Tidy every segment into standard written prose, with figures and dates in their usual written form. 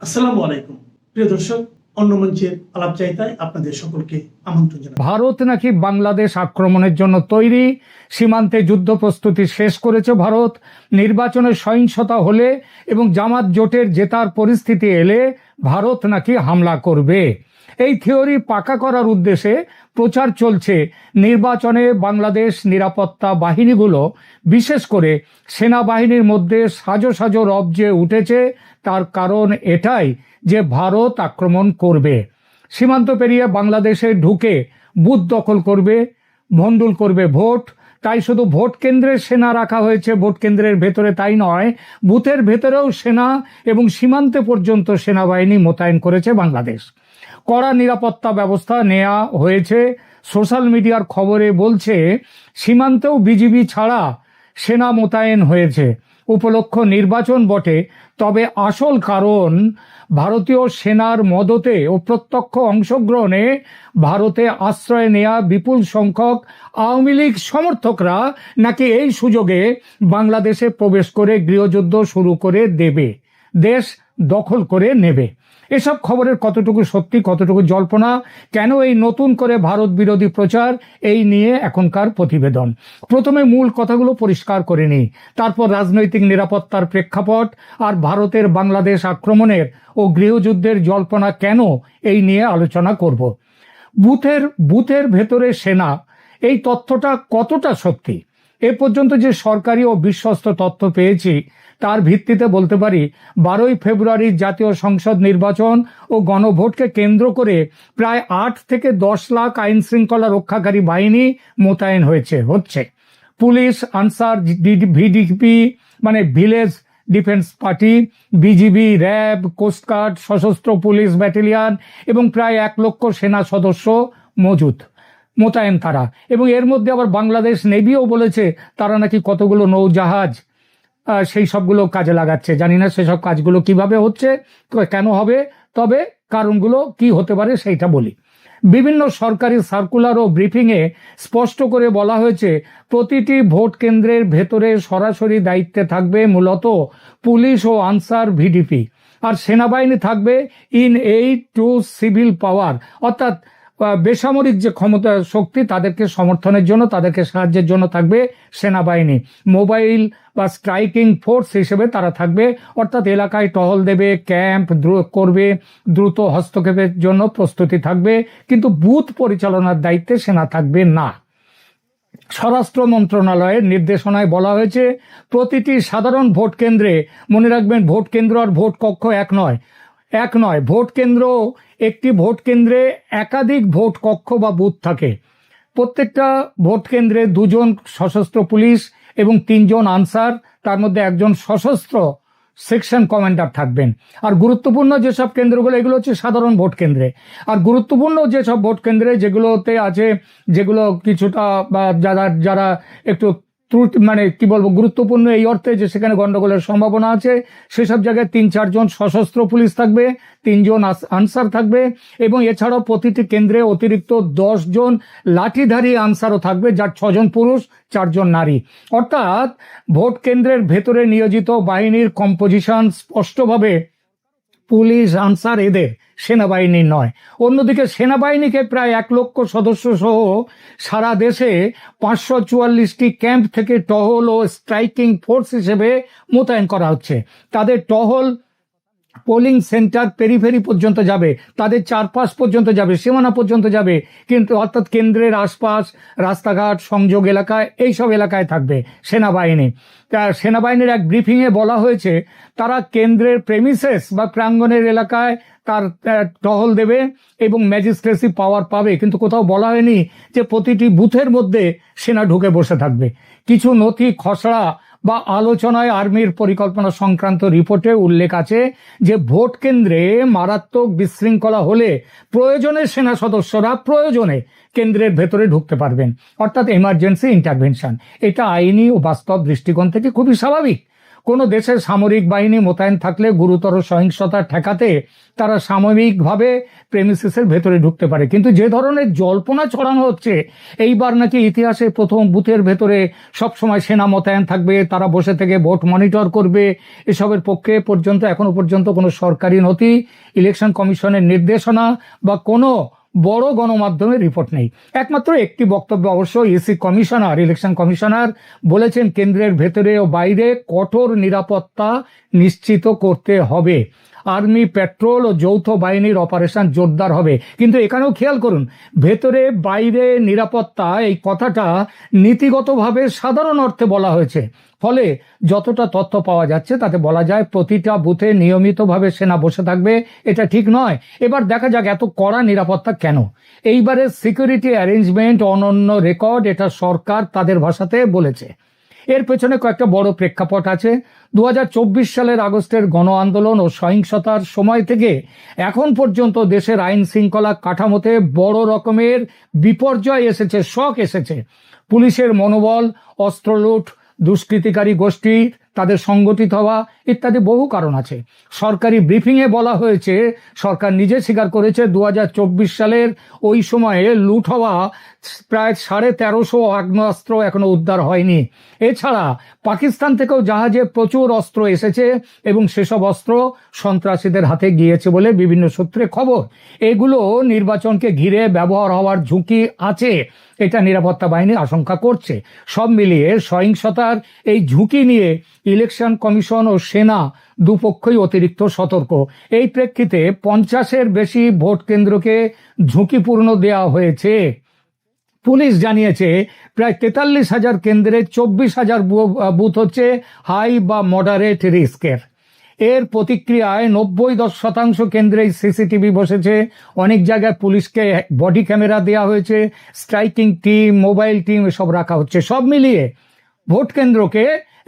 আসসালামু আলাইকুম প্রিয় দর্শক, অন্য মঞ্চের আলাপচারিতায় আপনাদের সকলকে আমন্ত্রণ জানাই। ভারত নাকি বাংলাদেশ আক্রমণের জন্য তৈরি, সীমান্তে যুদ্ধ প্রস্তুতি শেষ করেছে ভারত। নির্বাচনে সহিংসতা হলে এবং জামাত জোটের জেতার পরিস্থিতি এলে ভারত নাকি হামলা করবে। এই থিওরি পাকা করার উদ্দেশ্যে প্রচার চলছে নির্বাচনে বাংলাদেশ নিরাপত্তা বাহিনীগুলো, বিশেষ করে সেনাবাহিনীর মধ্যে সাজো সাজো রব যে উঠেছে। তার কারণ এটাই যে ভারত আক্রমণ করবে, সীমান্ত পেরিয়ে বাংলাদেশে ঢুকে বুথ দখল করবে, ভণ্ডুল করবে ভোট। তাই শুধু ভোট কেন্দ্রে সেনা রাখা হয়েছে, ভোট কেন্দ্রের ভেতরে তাই নয়, বুথের ভেতরেও সেনা এবং সীমান্তে পর্যন্ত সেনাবাহিনী মোতায়েন করেছে বাংলাদেশ। কড়া নিরাপত্তা ব্যবস্থা নেওয়া হয়েছে। সোশ্যাল মিডিয়ার খবরে বলছে সীমান্তেও বিজিবি ছাড়া সেনা মোতায়েন হয়েছে। উপলক্ষ নির্বাচন বটে, তবে আসল কারণ ভারতীয় সেনার মদতে ও প্রত্যক্ষ অংশগ্রহণে ভারতে আশ্রয় নেয়া বিপুল সংখ্যক আওয়ামী লীগ সমর্থকরা নাকি এই সুযোগে বাংলাদেশে প্রবেশ করে গৃহযুদ্ধ শুরু করে দেবে, দেশ দখল করে নেবে। এসব খবরের কতটুকু সত্যি, কতটুকু জল্পনা, কেন এই নতুন করে ভারত বিরোধী প্রচার, এই নিয়ে এখনকার প্রতিবেদন। প্রথমে মূল কথাগুলো পরিষ্কার করে নিই, তারপর রাজনৈতিক নিরাপত্তার প্রেক্ষাপট আর ভারতের বাংলাদেশ আক্রমণের ও গৃহযুদ্ধের জল্পনা কেন, এই নিয়ে আলোচনা করব। বুথের ভেতরে সেনা, এই তথ্যটা কতটা সত্যি? এ পর্যন্ত যে সরকারি ও বিশ্বস্ত তথ্য পেয়েছি তার ভিত্তিতে বলতে পারি 12ই ফেব্রুয়ারি জাতীয় সংসদ নির্বাচন ও গণভোটকে কেন্দ্র করে প্রায় 8 থেকে 10 লাখ আইন শৃঙ্খলা রক্ষাকারী বাহিনী মোতায়েন হচ্ছে। পুলিশ, আনসার, ভিডিপি মানে village defence party, BGB, RAB, coastguard, সশস্ত্র পুলিশ ব্যাটালিয়ন এবং প্রায় 1 লক্ষ সেনা সদস্য মোতায়েন তারা। এবং এর মধ্যে আবার বাংলাদেশ নেভিও বলেছে তারা নাকি কতগুলো নৌজাহাজ সেই সবগুলো কাজে লাগাচ্ছে। জানি না সেসব কাজগুলো কিভাবে হচ্ছে, কেন হবে, তবে কারণগুলো কি হতে পারে সেইটা বলি। বিভিন্ন সরকারি সার্কুলার ও ব্রিফিংয়ে স্পষ্ট করে বলা হয়েছে প্রতিটি ভোট কেন্দ্রের ভেতরে সরাসরি দায়িত্বে থাকবে মূলত পুলিশ ও আনসার, ভিডিপি, আর সেনাবাহিনী থাকবে ইন এইড টু সিভিল পাওয়ার, অর্থাৎ বেসামরিক যে ক্ষমতা শক্তি তাদেরকে সমর্থনের জন্য, তাদেরকে সাহায্যের জন্য থাকবে সেনাবাহিনী। মোবাইল বা স্ট্রাইকিং ফোর্স হিসেবে তারা থাকবে, অর্থাৎ এলাকায় টহল দেবে, ক্যাম্প করবে, দ্রুত হস্তক্ষেপের জন্য প্রস্তুতি থাকবে, কিন্তু বুথ পরিচালনার দায়িত্বে সেনা থাকবে না। স্বরাষ্ট্র মন্ত্রণালয়ের নির্দেশনায় বলা হয়েছে প্রতিটি সাধারণ ভোট কেন্দ্রে, মনে রাখবেন ভোট কেন্দ্র আর ভোট কক্ষ এক নয়, ভোট কেন্দ্র, একটি ভোট কেন্দ্রে একাধিক ভোট কক্ষ বা বুথ থাকে। প্রত্যেকটা ভোট কেন্দ্রে 2 জন সশস্ত্র পুলিশ এবং 3 জন আনসার, তার মধ্যে 1 জন সশস্ত্র সেকশন কমান্ডার থাকবেন। আর গুরুত্বপূর্ণ যেসব কেন্দ্রগুলো, এগুলো হচ্ছে সাধারণ ভোট কেন্দ্রে। আর গুরুত্বপূর্ণ যেসব ভোট কেন্দ্রে যেগুলোতে আছে, যেগুলো কিছুটা বা যারা একটু মানে কি বলবো, গুরুত্বপূর্ণ এই অর্থে যে সেখানে গন্ডগোলের সম্ভাবনা আছে, সেসব জায়গায় 3-4 জন সশস্ত্র পুলিশ থাকবে, 3 জন আনসার থাকবে, এবং এছাড়াও প্রতিটি কেন্দ্রে অতিরিক্ত 10 জন লাঠিধারী আনসারও থাকবে, যার 6 জন পুরুষ, 4 জন নারী। অর্থাৎ ভোট কেন্দ্রের ভেতরে নিয়োজিত বাহিনীর কম্পোজিশন স্পষ্টভাবে পুলিশ, আনসার এদের, সেনাবাহিনী নয়। অন্যদিকে সেনাবাহিনীকে প্রায় 1 লক্ষ সদস্য সহ সারা দেশে 544টি ক্যাম্প থেকে টহল ও স্ট্রাইকিং ফোর্স হিসেবে মোতায়েন করা হচ্ছে। তাদের টহল পোলিং সেন্টার পেরিফেরি পর্যন্ত যাবে, তাদের চারপাশ পর্যন্ত যাবে, সীমানা পর্যন্ত যাবে, কিন্তু অর্থাৎ কেন্দ্রের আশপাশ, রাস্তাঘাট, সংযোগ এলাকায়, এইসব এলাকায় থাকবে সেনাবাহিনী। সেনাবাহিনীর এক ব্রিফিংয়ে বলা হয়েছে তারা কেন্দ্রের প্রেমিসেস বা প্রাঙ্গণের এলাকায় তার টহল দেবে এবং ম্যাজিস্ট্রেসি পাওয়ার পাবে, কিন্তু কোথাও বলা হয়নি যে প্রতিটি বুথের মধ্যে সেনা ঢুকে বসে থাকবে। কিছু নথি খসড়া বা আলোচনায় আর্মির পরিকল্পনা সংক্রান্ত রিপোর্টে উল্লেখ আছে যে ভোট কেন্দ্রে মারাত্মক বিশৃঙ্খলা হলে প্রয়োজনে সেনা সদস্যরা কেন্দ্রের ভেতরে ঢুকতে পারবেন, অর্থাৎ এমার্জেন্সি ইন্টারভেনশন। এটা আইনি ও বাস্তব দৃষ্টিকোণ থেকে খুবই স্বাভাবিক। কোনো দেশের সামরিক বাহিনী মোতায়েন থাকলে গুরুতর সহিংসতা ঠেকাতে তারা সাময়িকভাবে প্রেমিসিসের ভেতরে ঢুকতে পারে, কিন্তু যে ধরনের জল্পনা ছড়ানো হচ্ছে এইবার নাকি ইতিহাসে প্রথম বুথের ভেতরে সবসময় সেনা মোতায়েন থাকবে, তারা বসে থেকে ভোট মনিটর করবে, এসবের পক্ষে এখনো পর্যন্ত কোনো সরকারি নথি, ইলেকশন কমিশনের নির্দেশনা বা কোনো বড় গণমাধ্যমের রিপোর্ট নেই। একমাত্র একটি বক্তব্য অবশ্য ইলেকশন কমিশনার বলেছেন কেন্দ্রের ভেতরে ও বাইরে কঠোর নিরাপত্তা নিশ্চিত করতে হবে, আর্মি, পেট্রোল ও যৌথ বাহিনীর অপারেশন জোরদার হবে। কিন্তু এখানেও খেয়াল করুন, ভেতরে বাইরে নিরাপত্তা এই কথাটা নীতিগতভাবে সাধারণ অর্থে বলা হয়েছে, ফলে যতটা তথ্য পাওয়া যাচ্ছে তাতে বলা যায় প্রতিটা বুথে নিয়মিতভাবে সেনা বসে থাকবে। এটা ঠিক নয়। এবার দেখা যাক এত কড়া নিরাপত্তা কেন। এইবারে সিকিউরিটি অ্যারেঞ্জমেন্ট অনন্য রেকর্ড, এটা সরকার তাদের ভাষাতে বলেছে। এর পেছনে কয়েকটা বড় প্রেক্ষাপট আছে। 2024 সালের আগস্টের গণ আন্দোলন ও সহিংসতার সময় থেকে এখন পর্যন্ত দেশের আইন শৃঙ্খলা কাঠামোতে বড় রকমের বিপর্যয় এসেছে, শক এসেছে। পুলিশের মনোবল, অস্ত্র লুট, দুষ্কৃতিকারী গোষ্ঠী তাদের সংগঠিত হওয়া ইত্যাদি বহু কারণ আছে। সরকারি ব্রিফিংয়ে বলা হয়েছে, সরকার নিজে স্বীকার করেছে 2024 সালের ওই সময়ে লুট হওয়া প্রায় 1350 আগ্নেয়াস্ত্র এখনো উদ্ধার হয়নি। এছাড়া পাকিস্তান থেকেও জাহাজে প্রচুর অস্ত্র এসেছে এবং সেসব অস্ত্র সন্ত্রাসীদের হাতে গিয়েছে বলে বিভিন্ন সূত্রে খবর। এগুলো নির্বাচনকে ঘিরে ব্যবহার হওয়ার ঝুঁকি আছে, এটা নিরাপত্তা বাহিনী আশঙ্কা করছে। সব মিলিয়ে সহিংসতার এই ঝুঁকি নিয়ে ইলেকশন কমিশন ও সেনা দুপক্ষই অতিরিক্ত সতর্ক। এই প্রেক্ষিতে 50-এর বেশি ভোট কেন্দ্রকে ঝুঁকিপূর্ণ দেওয়া হয়েছে। পুলিশ জানিয়েছে প্রায় 43,000 কেন্দ্রে 24,000 বুথ হচ্ছে হাই বা মডারেট রিস্কের। এর প্রতিক্রিয়ায় 90% কেন্দ্রে সিসিটিভি বসেছে, অনেক জায়গায় পুলিশকে বডি ক্যামেরা দেওয়া হয়েছে, স্ট্রাইকিং টিম, মোবাইল টিম এসব রাখা হচ্ছে। সব মিলিয়ে ভোট কেন্দ্রকে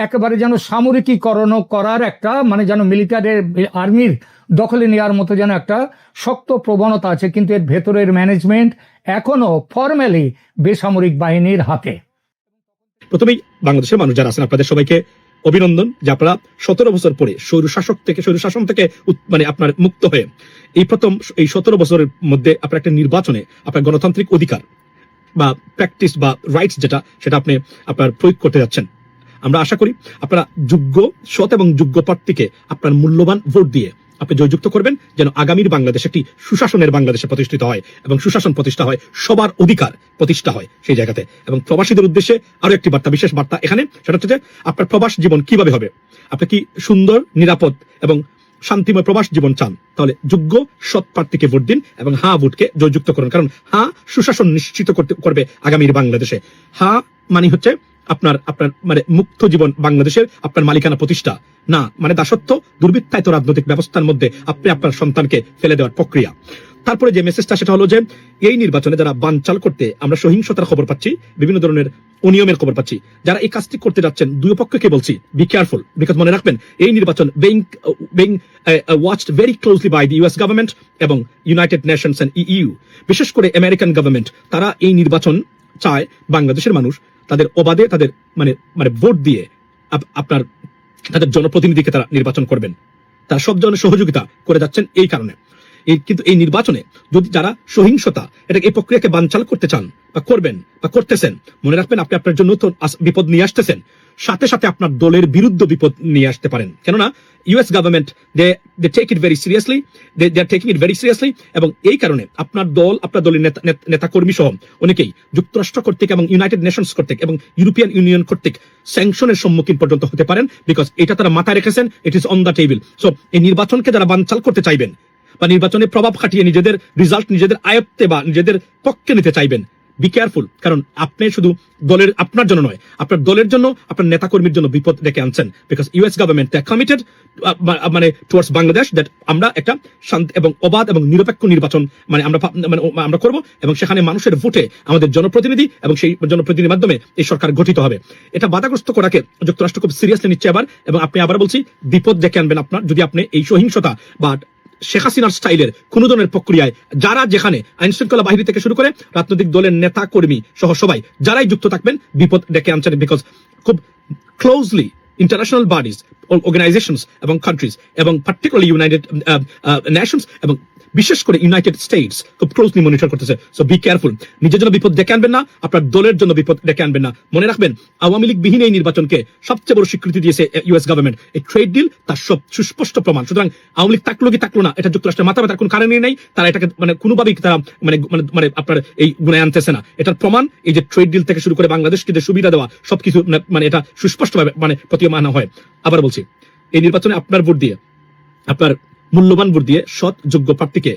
একেবারে যেন সামরিকীকরণ করার একটা, মানে যেন মিলিটারির, আর্মির দখলে নেওয়ার মতো যেন একটা শক্ত প্রবণতা আছে, কিন্তু এর ভেতরের ম্যানেজমেন্ট এখনো ফর্মালি বেসামরিক বাহিনীর হাতে। প্রথমেই বাংলাদেশের মানুষ যারা আছেন আপনাদের সবাইকে অভিনন্দন যে আপনারা 17 বছর পরে স্বৈরশাসন থেকে মানে আপনার মুক্ত হয়ে এই 17 বছরের মধ্যে আপনার একটা নির্বাচনে আপনার গণতান্ত্রিক অধিকার বা প্র্যাকটিস বা রাইটস সেটা আপনি আপনার প্রয়োগ করতে যাচ্ছেন। আমরা আশা করি আপনারা যোগ্য, সৎ এবং যোগ্য প্রার্থীকে আপনার মূল্যবান ভোট দিয়ে আপনি জয়যুক্ত করবেন, যেন আগামীর বাংলাদেশ একটি সুশাসনের বাংলাদেশে প্রতিষ্ঠিত হয় এবং সুশাসন প্রতিষ্ঠা হয়, সবার অধিকার প্রতিষ্ঠা হয় সেই জায়গাতে। এবং প্রবাসীদের উদ্দেশ্যে আরো একটি বার্তা, বিশেষ বার্তা এখানে, সেটা হচ্ছে যে আপনার প্রবাস জীবন কিভাবে হবে। আপনি কি সুন্দর, নিরাপদ এবং শান্তিময় প্রবাস জীবন চান, তাহলে যোগ্য সৎ প্রার্থীকে ভোট দিন এবং হা ভোটকে জয়যুক্ত করুন। কারণ হা সুশাসন নিশ্চিত করবে আগামীর বাংলাদেশে। হা মানে হচ্ছে আপনার মানে মুক্ত জীবন বাংলাদেশের, আপনার মালিকানা প্রতিষ্ঠা না, মানে দাসত্ব, দুর্বৃত্তায়িত রাজনৈতিক ব্যবস্থার মধ্যে আপনি আপনার সন্তানকে ফেলে দেওয়ার প্রক্রিয়া। তারপরে যে মেসেজটা সেটা হলো যে এই নির্বাচনে যারা বানচাল করতে, আমরা সহিংসতার খবর পাচ্ছি, বিভিন্ন ধরনের অনিয়মের খবর পাচ্ছি, যারা এই কাজটি করতে যাচ্ছেন দুই পক্ষকে বলছি বি কেয়ারফুল, বিকজ মনে রাখবেন এই নির্বাচন being watched very closely by the US government এবং ইউনাইটেড নেশনস এন্ড EU, বিশেষ করে আমেরিকান গভর্নমেন্ট। তারা এই নির্বাচন চায় বাংলাদেশের মানুষ তাদের অবাধে তাদের মানে ভোট দিয়ে আপনার তাদের জনপ্রতিনিধিকে তারা নির্বাচন করবেন। তারা সব ধরনের সহযোগিতা করে যাচ্ছেন এই কারণে। কিন্তু এই নির্বাচনে যদি যারা সহিংসতা এই প্রক্রিয়াকে বানচাল করতে চান বা করবেন বা করতেছেন, মনে রাখবেন আপনি আপনার জন্য তো বিপদ নিয়ে আসতেছেন, সাথে সাথে আপনার দলের বিরুদ্ধে বিপদ নিয়ে আসতে পারেন। কেননা US government they take it very seriously, they are taking it very seriously. এবং এই কারণে আপনার দলের নেতা কর্মী সহ অনেকেই যুক্তরাষ্ট্র কর্তৃক এবং ইউনাইটেড নেশনস কর্তৃক এবং ইউরোপিয়ান ইউনিয়ন কর্তৃক স্যাংশনের সম্মুখীন পর্যন্ত হতে পারেন, বিকজ এটা তারা মাথায় রেখেছেন, it is on the table. So এই নির্বাচনকে যারা বানচাল করতে চাইবেন বা নির্বাচনে প্রভাব খাটিয়ে নিজেদের রিজাল্ট নিজেদের আয়ত্তে বা নিজেদের পক্ষে নিতে চাইবেন, বি কেয়ারফুল। কারণ আপনি শুধু আপনার জন্য নয়, আপনার দলের জন্য, আপনার নেতাকর্মীর জন্য বিপদ ডেকে আনছেন। বিকজ ইউএস গভর্নমেন্ট কমিটেড মানে টুয়ার্ডস বাংলাদেশ দ্যাট আমরা একটা শান্তি এবং অবাধ এবং নিরপেক্ষ নির্বাচন আমরা করব এবং সেখানে মানুষের ভোটে আমাদের জনপ্রতিনিধি এবং সেই জনপ্রতিনিধির মাধ্যমে এই সরকার গঠিত হবে। এটা বাধাগ্রস্ত করাকে যুক্তরাষ্ট্র খুব সিরিয়াসলি নিচ্ছে আবার। এবং আপনি আবার বলছি, বিপদ ডেকে আনবেন আপনার, যদি আপনি এই সহিংসতা বা শেখ হাসিনার স্টাইলের কোন ধরনের প্রক্রিয়ায় যারা যেখানে আইন শৃঙ্খলা বাহিনী থেকে শুরু করে রাজনৈতিক দলের নেতা কর্মী সহ সবাই যারাই যুক্ত থাকবেন, বিপদ ডেকে আনছেন। বিকজ খুব ক্লোজলি ইন্টারন্যাশনাল বডিজ, অর্গানাইজেশনস এবং কান্ট্রিজ এবং পার্টিকুলারলি ইউনাইটেড নেশনস এবং বিশেষ করে ইউনাইটেড স্টেটস খুব ক্লোজলি মনিটর করতেছে। সো বি কেয়ারফুল, নিজের জন্য বিপদ ডেকে আনবেন না, আপনার দলের জন্য বিপদ ডেকে আনবেন না। মনে রাখবেন, আওয়ামী লীগ বিহীন এই নির্বাচনকে সবচেয়ে বড় স্বীকৃতি দিয়েছে ইউএস গভর্নমেন্ট। এই ট্রেড ডিল তার সব সুস্পষ্ট প্রমাণ। সুতরাং আওয়ামী লীগ থাকলো কি থাকলো না, এটা যুক্তরাষ্ট্রের মাথা ব্যথার কোনো কারণই নেই। তারা এটাকে মানে কোনোভাবেই তারা মানে মানে মানে আপনার এই গুণে আনতেছে না। এটার প্রমাণ এই যে ট্রেড ডিল থেকে শুরু করে বাংলাদেশকে যে সুবিধা দেওয়া সবকিছু মানে এটা সুস্পষ্টভাবে মানে প্রতীয়মান হয়। আবার বলছি, এই নির্বাচনে আপনার ভোট দিয়ে, আপনার মূল্যবান ভোট দিয়ে সৎ যোগ্য প্রার্থীকে